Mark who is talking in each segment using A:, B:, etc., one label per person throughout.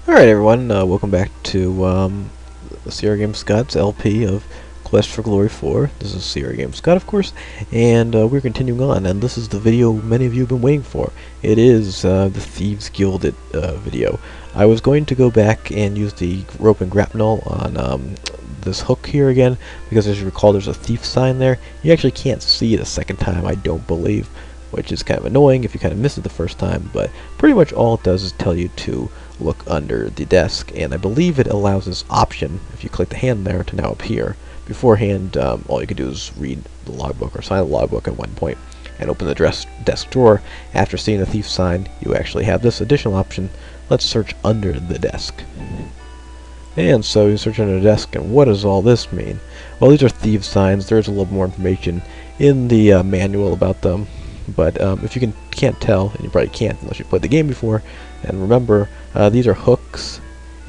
A: Alright everyone, welcome back to the Sierra Game Scott's LP of Quest for Glory 4. This is Sierra Game Scott, of course, and we're continuing on, and this is the video many of you have been waiting for. It is the Thieves Guilded video. I was going to go back and use the rope and grapnel on this hook here again, because as you recall there's a thief sign there. You actually can't see it a second time, I don't believe, which is kind of annoying if you kind of missed it the first time, but pretty much all it does is tell you to look under the desk, and I believe it allows this option, if you click the hand there, to now appear. Beforehand, all you could do is read the logbook or sign the logbook at one point and open the desk drawer. After seeing the thief sign, you actually have this additional option. Let's search under the desk. And so you search under the desk, and what does all this mean? Well, these are thieves signs. There's a little more information in the manual about them, but if you can't tell, and you probably can't unless you've played the game before, and remember, these are hooks,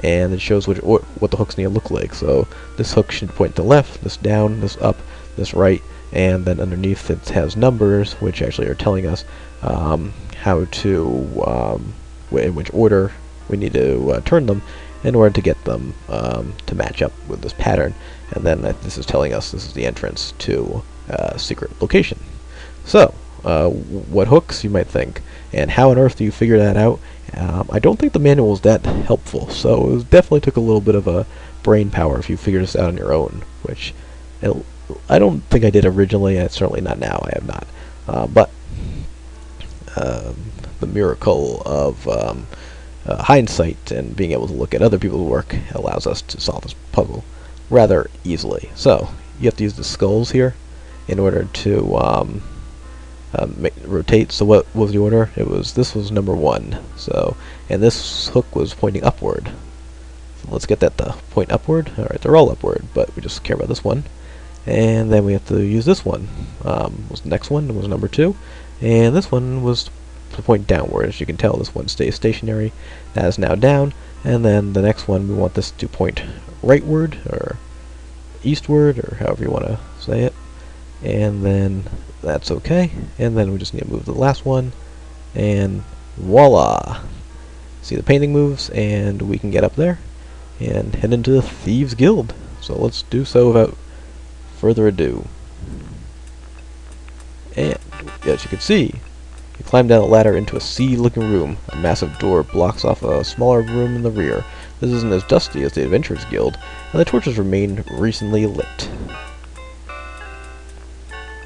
A: and it shows what the hooks need to look like. So this hook should point to the left, this down, this up, this right, and then underneath it has numbers, which actually are telling us how to, in which order we need to turn them in order to get them to match up with this pattern. And then this is telling us this is the entrance to a secret location. So, what hooks, you might think, and how on earth do you figure that out? I don't think the manual was that helpful, so it definitely took a little bit of a brain power if you figure this out on your own, which I don't think I did originally, and certainly not now. I have not. But the miracle of hindsight and being able to look at other people's work allows us to solve this puzzle rather easily. So you have to use the skulls here in order to rotate. So what was the order? This was number 1. So, and this hook was pointing upward. So let's get that to point upward. All right, they're all upward, but we just care about this one. And then we have to use this one. Was the next one was number 2, and this one was to point downward. As you can tell, this one stays stationary. That is now down, and then the next one we want this to point rightward or eastward, or however you want to say it. And then that's okay, and then we just need to move the last one, and voila! See the painting moves, and we can get up there and head into the Thieves Guild. So let's do so without further ado. And as you can see, you climb down the ladder into a seedy-looking room. A massive door blocks off a smaller room in the rear. This isn't as dusty as the Adventurers Guild, and the torches remain recently lit.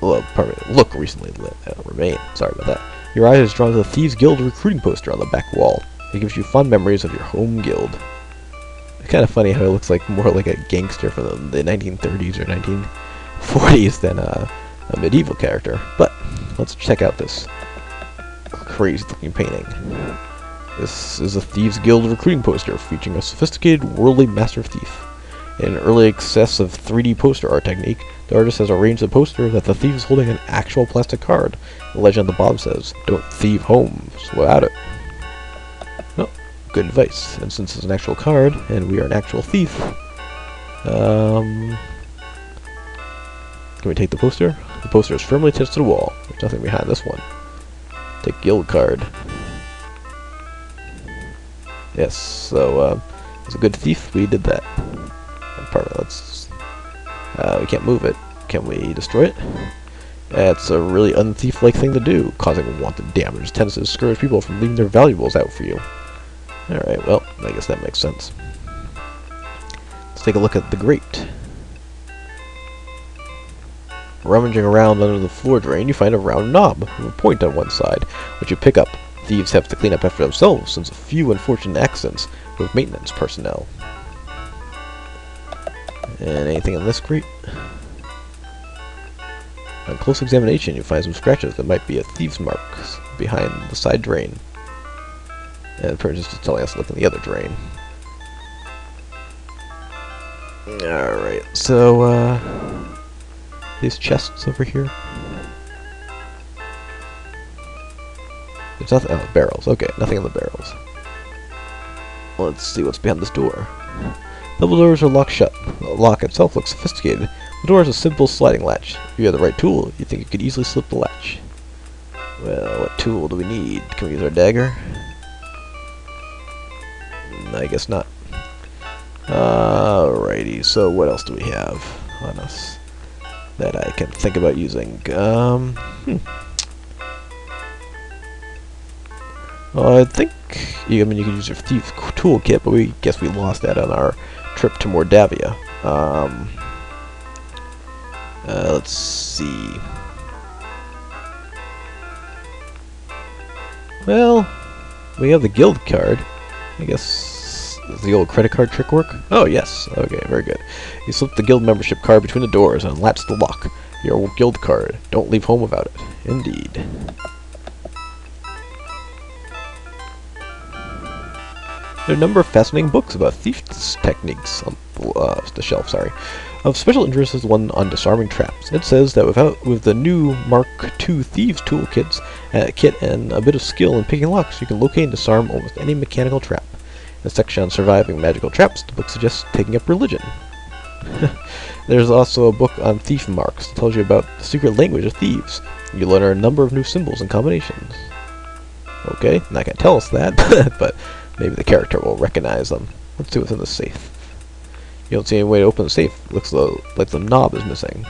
A: Well, look recently lit. Remain. Sorry about that. Your eye is drawn to the Thieves Guild recruiting poster on the back wall. It gives you fond memories of your home guild. It's kind of funny how it looks like more like a gangster from the 1930s or 1940s than a medieval character. But let's check out this crazy-looking painting. This is a Thieves Guild recruiting poster featuring a sophisticated worldly master thief. In an early access of 3D poster art technique, the artist has arranged the poster that the thief is holding an actual plastic card. The legend on the bottom says, "Don't thieve homes without it." Oh, good advice. And since it's an actual card, and we are an actual thief, can we take the poster? The poster is firmly attached to the wall. There's nothing behind this one. Take guild card. Yes, so, as a good thief, we did that. Let's. We can't move it. Can we destroy it? That's a really unthief-like thing to do. Causing unwanted damage tends to discourage people from leaving their valuables out for you. Alright, well, I guess that makes sense. Let's take a look at the grate. Rummaging around under the floor drain, you find a round knob with a point on one side, which you pick up. Thieves have to clean up after themselves, since a few unfortunate accidents with maintenance personnel. And anything in this grate? On close examination, you find some scratches that might be a thief's marks behind the side drain. And the person is just telling us to look in the other drain. Alright, so, these chests over here. There's nothing. Oh, barrels. Okay, nothing in the barrels. Let's see what's behind this door. Double doors are locked shut. The lock itself looks sophisticated. The door is a simple sliding latch. If you have the right tool, you think you could easily slip the latch. Well, what tool do we need? Can we use our dagger? I guess not. Alrighty, so what else do we have on us that I can think about using? Well, I think, I mean, you could use your Thieves toolkit, but we guess we lost that on our trip to Mordavia. Let's see. Well, we have the guild card. I guess, does the old credit card trick work? Oh, yes. Okay, very good. You slip the guild membership card between the doors and unlatch the lock. Your guild card. Don't leave home without it. Indeed. There are a number of fascinating books about thieves' techniques on the shelf. Of special interest is one on disarming traps. It says that with the new Mark II Thieves toolkits kit and a bit of skill in picking locks, you can locate and disarm almost any mechanical trap. In the section on surviving magical traps, the book suggests taking up religion. There's also a book on thief marks that tells you about the secret language of thieves. You learn a number of new symbols and combinations. Okay, not gonna tell us that, but maybe the character will recognize them. Let's see what's in the safe. You don't see any way to open the safe. Looks like the knob is missing.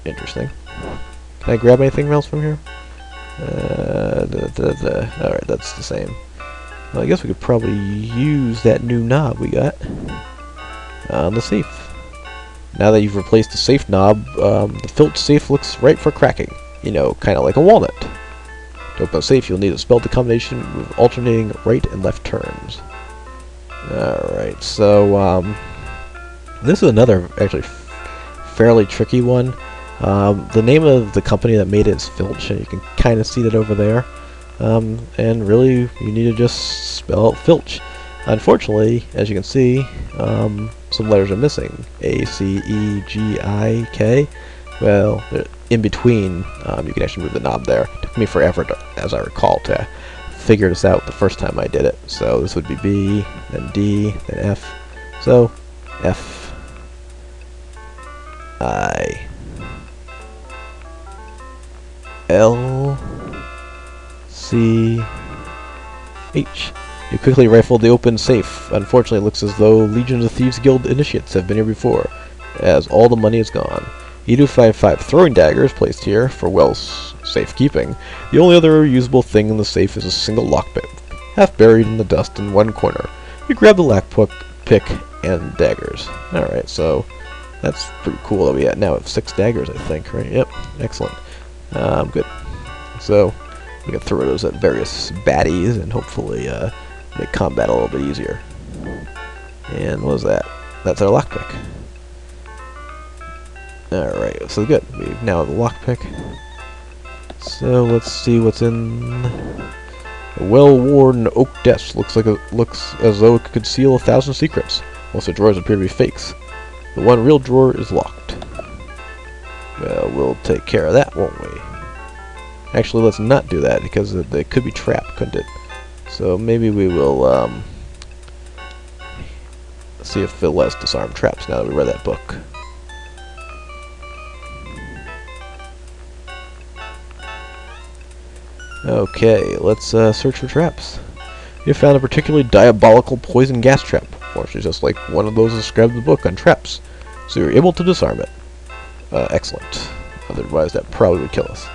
A: Interesting. Can I grab anything else from here? Alright, that's the same. Well, I guess we could probably use that new knob we got on the safe. Now that you've replaced the safe knob, the filch safe looks right for cracking. You know, kind of like a walnut. To open a safe, you'll need to spell the combination with alternating right and left turns. Alright, so, this is another, actually, fairly tricky one. The name of the company that made it is Filch, and you can kind of see that over there. And really, you need to just spell out Filch. Unfortunately, as you can see, some letters are missing. A, C, E, G, I, K. Well, they're in between. You can actually move the knob there. It took me forever, as I recall, to figure this out the first time I did it. So this would be B, then D, then F. So, F, I, L, C, H. You quickly rifle the open safe. Unfortunately, it looks as though Legion of Thieves Guild initiates have been here before, as all the money is gone. You do find 5 throwing daggers placed here for, well, safekeeping. The only other usable thing in the safe is a single lockpick, half buried in the dust in one corner. You grab the lockpick and daggers. Alright, so that's pretty cool that we now have 6 daggers, I think, right? Yep, excellent. Good. So, we can throw those at various baddies and hopefully make combat a little bit easier. And what was that? That's our lockpick. Alright, so good. We now have the lockpick. So let's see what's in a well-worn oak desk. Looks as though it could conceal 1,000 secrets. Most of the drawers appear to be fakes. The one real drawer is locked. Well, we'll take care of that, won't we? Actually, let's not do that because it could be trapped, couldn't it? So maybe we will see if Phil lets disarm traps now that we read that book. Okay, let's search for traps. You found a particularly diabolical poison gas trap. Fortunately, just like one of those described in the book on traps. So you're able to disarm it. Excellent. Otherwise, that probably would kill us.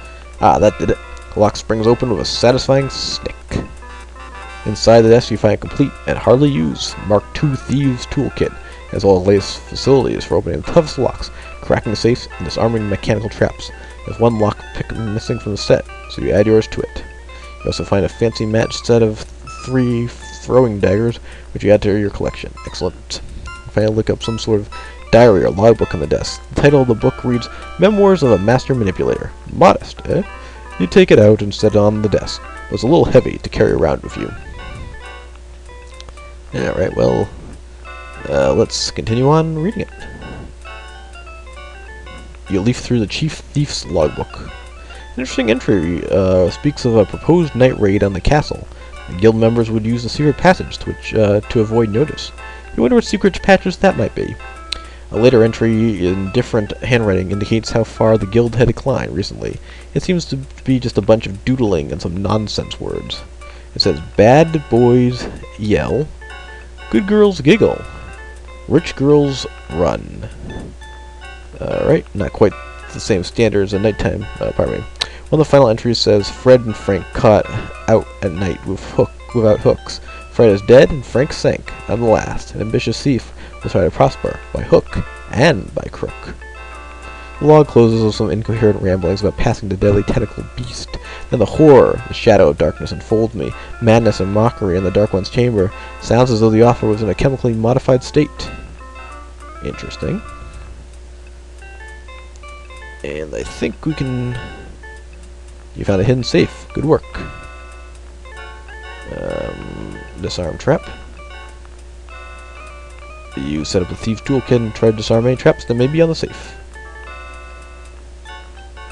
A: Ah, that did it. The lock springs open with a satisfying snick. Inside the desk, you find a complete and hardly used Mark II Thieves toolkit, as well as latest facilities for opening the toughest locks, cracking safes, and disarming mechanical traps. There's one lock pick missing from the set, so you add yours to it. You also find a fancy matched set of 3 throwing daggers, which you add to your collection. Excellent. Finally, look up some sort of diary or logbook on the desk. The title of the book reads, Memoirs of a Master Manipulator. Modest, eh? You take it out and set it on the desk. It was a little heavy to carry around with you. Alright, well, let's continue on reading it. You leaf through the Chief Thief's logbook. An interesting entry speaks of a proposed night raid on the castle. The guild members would use the secret passage to avoid notice. You wonder what secret passage that might be. A later entry in different handwriting indicates how far the guild had declined recently. It seems to be just a bunch of doodling and some nonsense words. It says, Bad boys yell. Good girls giggle. Rich girls run. Alright, not quite the same standard as a nighttime, pardon me. One of the final entries says, Fred and Frank caught out at night without hooks. Fred is dead and Frank sank. I'm the last. An ambitious thief will try to prosper by hook and by crook. The log closes with some incoherent ramblings about passing the deadly tentacled beast. Then the horror, the shadow of darkness enfolds me. Madness and mockery in the Dark One's chamber. Sounds as though the author was in a chemically modified state. Interesting. And I think we can... You found a hidden safe. Good work. Disarm trap. You set up a Thieves toolkit and try to disarm any traps that may be on the safe.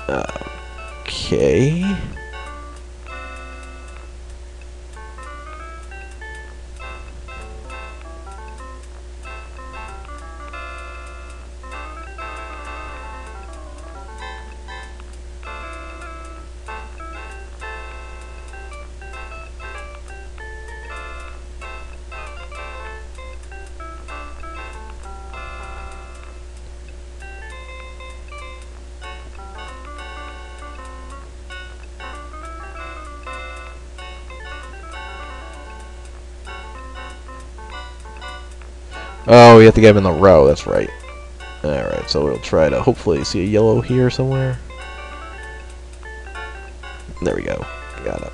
A: Okay. Oh, we have to get him in the row, that's right. Alright, so we'll try to hopefully see a yellow here somewhere. There we go. Got it.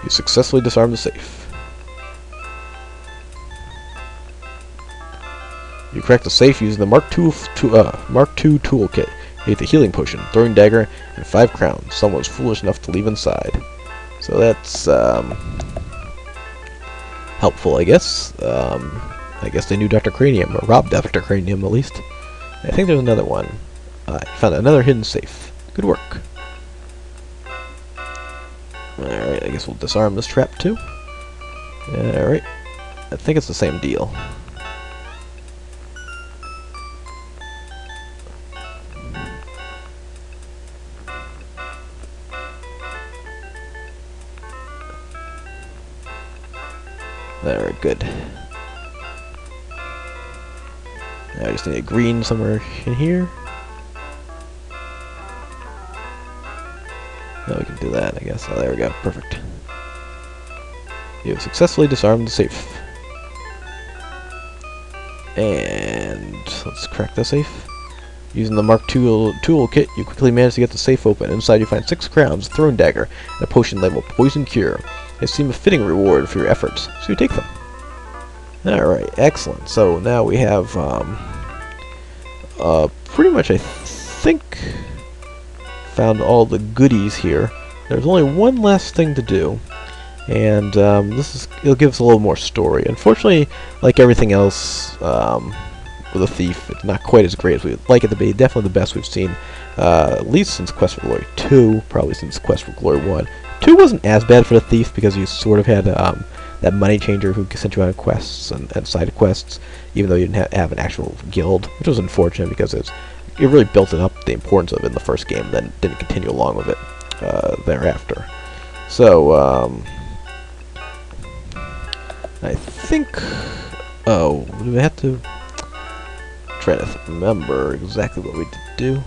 A: You successfully disarmed the safe. You cracked the safe using the Mark II toolkit. You ate the healing potion, throwing dagger, and 5 crowns. Someone was foolish enough to leave inside. So that's helpful, I guess. I guess they knew Dr. Cranium, or robbed Dr. Cranium at least. I think there's another one. I found another hidden safe. Good work. Alright, I guess we'll disarm this trap too. Alright. I think it's the same deal. Alright, good. Now I just need a green somewhere in here. Now we can do that, I guess. Oh, there we go. Perfect. You have successfully disarmed the safe. And let's crack the safe. Using the Mark II toolkit, you quickly manage to get the safe open. Inside you find 6 crowns, a throwing dagger, and a potion labeled Poison Cure. They seem a fitting reward for your efforts, so you take them. Alright, excellent. So now we have pretty much, I think, found all the goodies here. There's only one last thing to do, and it'll give us a little more story. Unfortunately, like everything else with a thief, it's not quite as great as we'd like it to be. Definitely the best we've seen, at least since Quest for Glory 2, probably since Quest for Glory 1. 2 wasn't as bad for the thief because you sort of had that money changer who sent you on quests and side quests, even though you didn't have an actual guild, which was unfortunate because it really built it up, the importance of it in the first game, then didn't continue along with it thereafter. So, I think... Oh, we have to try to remember exactly what we did do.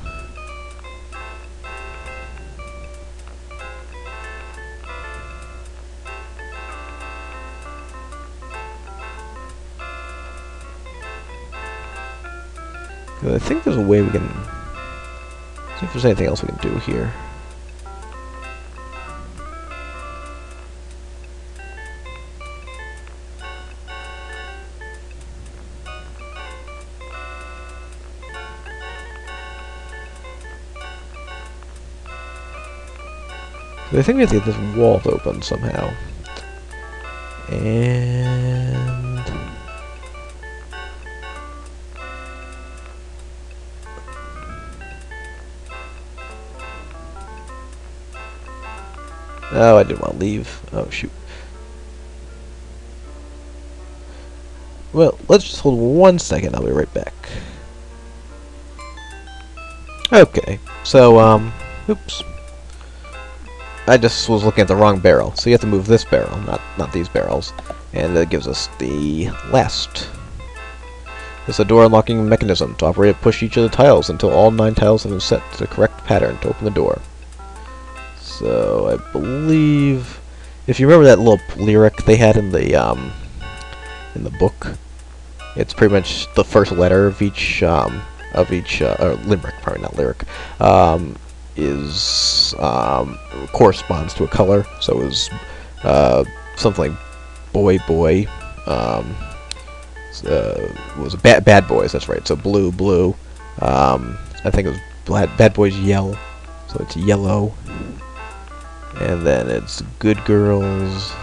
A: I think there's a way we can see if there's anything else we can do here. I think we have to get this wall open somehow. And... Oh, I didn't want to leave. Oh, shoot. Well, let's just hold 1 second. I'll be right back. Okay. So, oops. I just was looking at the wrong barrel. So you have to move this barrel, not these barrels. And that gives us the last. It's a door unlocking mechanism. To operate it, push each of the tiles until all 9 tiles have been set to the correct pattern to open the door. So I believe, if you remember that little lyric they had in the book, it's pretty much the first letter of each or limerick, probably not lyric, is corresponds to a color. So it was something like boy boy. Was bad boys, that's right. So blue. I think it was bad boys yell, so it's yellow. And then it's good girls,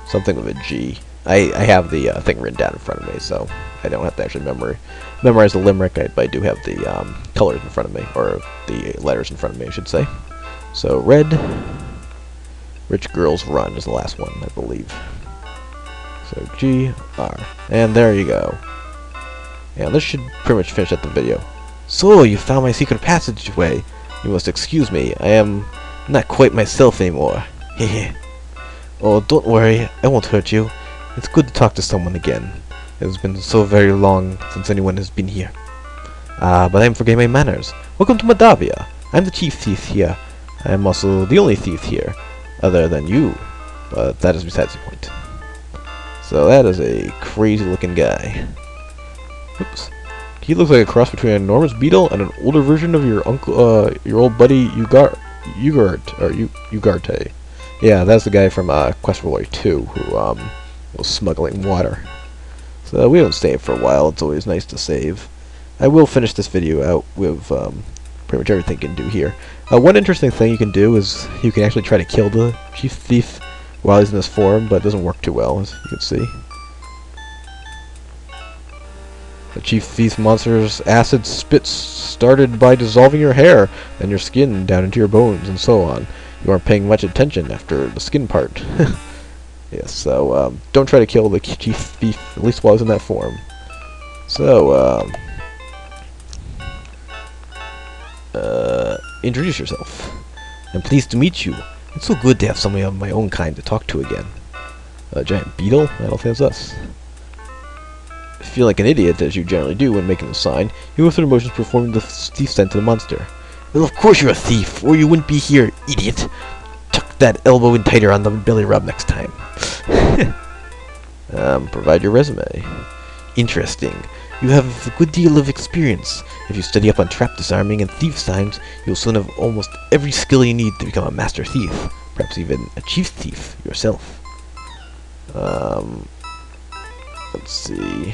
A: something with a G. I have the thing written down in front of me, so I don't have to actually memorize the limerick. But I do have the colors in front of me, or the letters in front of me, I should say. So red, rich girls run is the last one, I believe. So G-R. And there you go. And this should pretty much finish up the video. So, you found my secret passageway. You must excuse me. I am not quite myself anymore. Hehe. Oh, don't worry. I won't hurt you. It's good to talk to someone again. It has been so very long since anyone has been here. But I am forgetting my manners. Welcome to Moldavia. I'm the chief thief here. I am also the only thief here, other than you. But that is besides the point. So that is a crazy looking guy. Oops. He looks like a cross between an enormous beetle and an older version of your your old buddy Ugarte. Yeah, that's the guy from Quest for Glory 2 who was smuggling water. So we don't save for a while. It's always nice to save. I will finish this video out with pretty much everything you can do here. One interesting thing you can do is you can actually try to kill the chief thief while he's in this form, but it doesn't work too well, as you can see. The chief thief monster's acid spit started by dissolving your hair and your skin down into your bones and so on. You aren't paying much attention after the skin part. Yes, so don't try to kill the chief thief, at least while he's in that form. So, introduce yourself. I'm pleased to meet you. It's so good to have somebody of my own kind to talk to again. A giant beetle? I don't think that's us. Feel like an idiot, as you generally do when making the sign. You go through the motions performing the thief sent to the monster. Well, of course you're a thief, or you wouldn't be here, idiot. Tuck that elbow in tighter on the belly rub next time. Provide your resume. Interesting. You have a good deal of experience. If you study up on trap disarming and thief signs, you'll soon have almost every skill you need to become a master thief. Perhaps even a chief thief yourself. Let's see.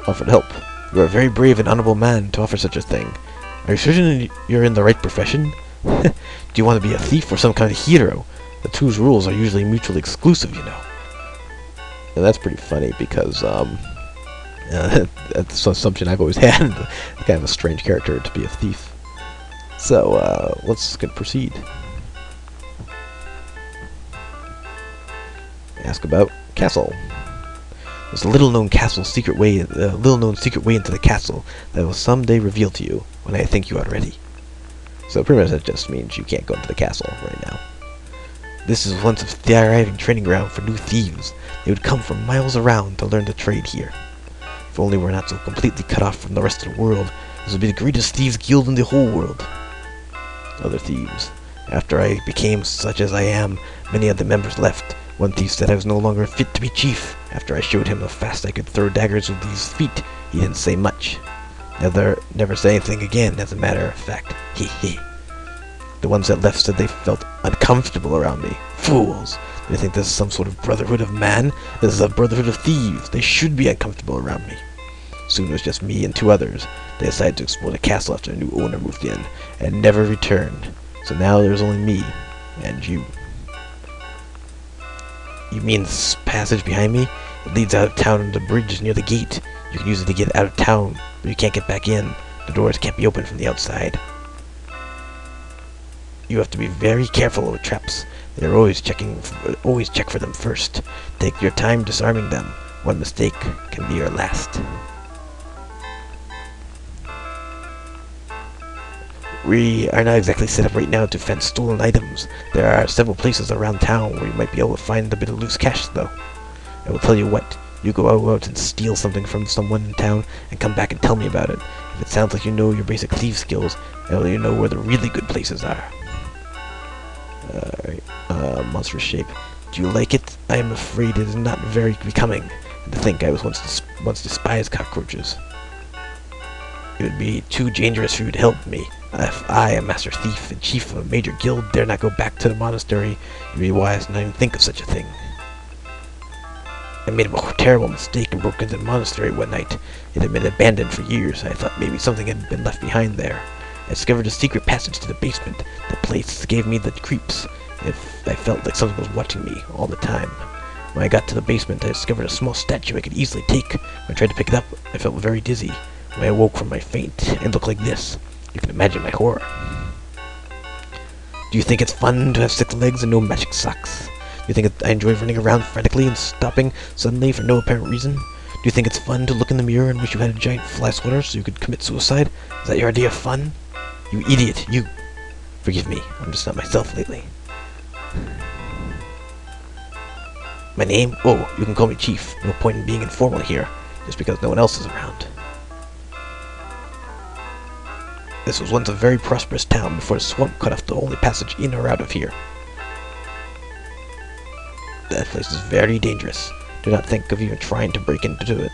A: Offered help. You are a very brave and honorable man to offer such a thing. Are you certain you're in the right profession? Do you want to be a thief or some kind of hero? The two's rules are usually mutually exclusive, you know. And that's pretty funny because, that's an assumption I've always had. Kind of a strange character to be a thief. So, let's proceed. Ask about castle. There's a little-known secret way into the castle that will someday reveal to you when I think you are ready. So pretty much that just means you can't go into the castle right now. This is once a thriving training ground for new thieves. They would come from miles around to learn the trade here. If only we're not so completely cut off from the rest of the world, this would be the greatest thieves guild in the whole world. Other thieves. After I became such as I am, many of the members left. One thief said I was no longer fit to be chief. After I showed him how fast I could throw daggers with these feet, he didn't say much. Never say anything again, as a matter of fact. Hee hee. The ones that left said they felt uncomfortable around me. Fools! They think this is some sort of brotherhood of man? This is a brotherhood of thieves. They should be uncomfortable around me. Soon it was just me and 2 others. They decided to explore the castle after a new owner moved in, and never returned. So now there's only me, and you. You mean this passage behind me? It leads out of town and the bridge is near the gate. You can use it to get out of town, but you can't get back in. The doors can't be opened from the outside. You have to be very careful with traps. They're always check for them first. Take your time disarming them. One mistake can be your last. We are not exactly set up right now to fence stolen items. There are several places around town where you might be able to find a bit of loose cash, though. I will tell you what, you go out and steal something from someone in town and come back and tell me about it. If it sounds like you know your basic thief skills, I'll let you know where the really good places are. Monstrous shape. Do you like it? I am afraid it is not very becoming. And to think I was once despised cockroaches. It would be too dangerous for you to help me. If I, a master thief and chief of a major guild, dare not go back to the monastery, it would be wise not even think of such a thing. I made a terrible mistake and broke into the monastery one night. It had been abandoned for years. I thought maybe something had been left behind there. I discovered a secret passage to the basement. The place gave me the creeps. I felt like something was watching me all the time. When I got to the basement, I discovered a small statue I could easily take. When I tried to pick it up, I felt very dizzy. When I awoke from my faint, it looked like this. You can imagine my horror. Do you think it's fun to have 6 legs and no magic socks? Do you think I enjoy running around frantically and stopping suddenly for no apparent reason? Do you think it's fun to look in the mirror and wish you had a giant fly swatter so you could commit suicide? Is that your idea of fun? You idiot, you! Forgive me, I'm just not myself lately. My name? Oh, you can call me Chief. No point in being informal here, just because no one else is around. This was once a very prosperous town before the swamp cut off the only passage in or out of here. That place is very dangerous. Do not think of even trying to break into it.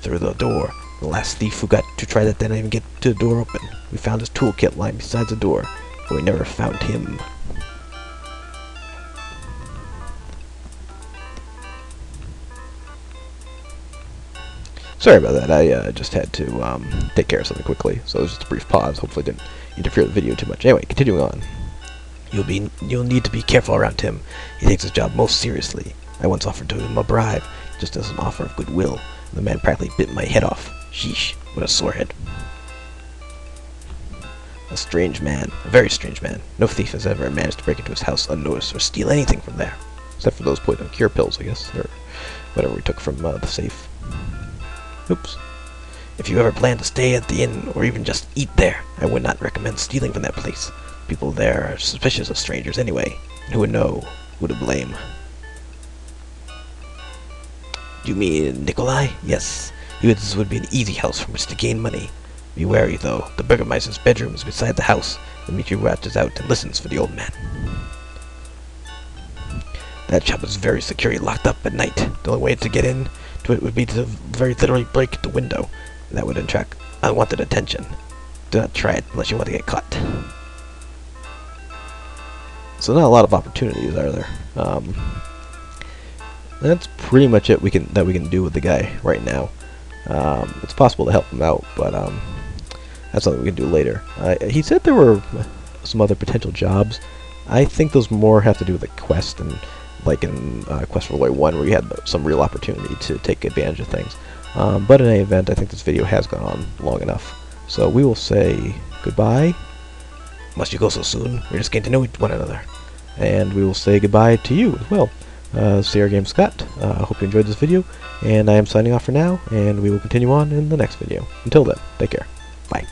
A: Through the door. The last thief who got to try that didn't even get the door open. We found his toolkit lying beside the door, but we never found him. Sorry about that, I just had to take care of something quickly, so it was just a brief pause. Hopefully it didn't interfere with the video too much. Anyway, continuing on. You'll need to be careful around him. He takes his job most seriously. I once offered to him a bribe, just as an offer of goodwill. The man practically bit my head off. Sheesh, what a sore head. A strange man, a very strange man. No thief has ever managed to break into his house unnoticed or steal anything from there. Except for those poison cure pills, I guess, or whatever we took from the safe. Oops. If you ever plan to stay at the inn, or even just eat there, I would not recommend stealing from that place. People there are suspicious of strangers anyway, and who would know who to blame. Do you mean Nikolai? Yes. This would be an easy house from which to gain money. Be wary, though. The Burgermeister's bedroom is beside the house. The meteor watches out and listens for the old man. That shop is very securely locked up at night. The only way to get in to it would be to very literally break the window. That would attract unwanted attention. Do not try it unless you want to get caught. So not a lot of opportunities, are there? That's pretty much it we can do with the guy right now. It's possible to help him out, but that's something we can do later. He said there were some other potential jobs. I think those more have to do with the quest, and like in Quest for Glory 1, where you had some real opportunity to take advantage of things. But in any event, I think this video has gone on long enough. So we will say goodbye. Must you go so soon? We're just getting to know one another. And we will say goodbye to you as well. Sierra Game Scott. I hope you enjoyed this video, and I am signing off for now, and we will continue on in the next video. Until then, take care. Bye.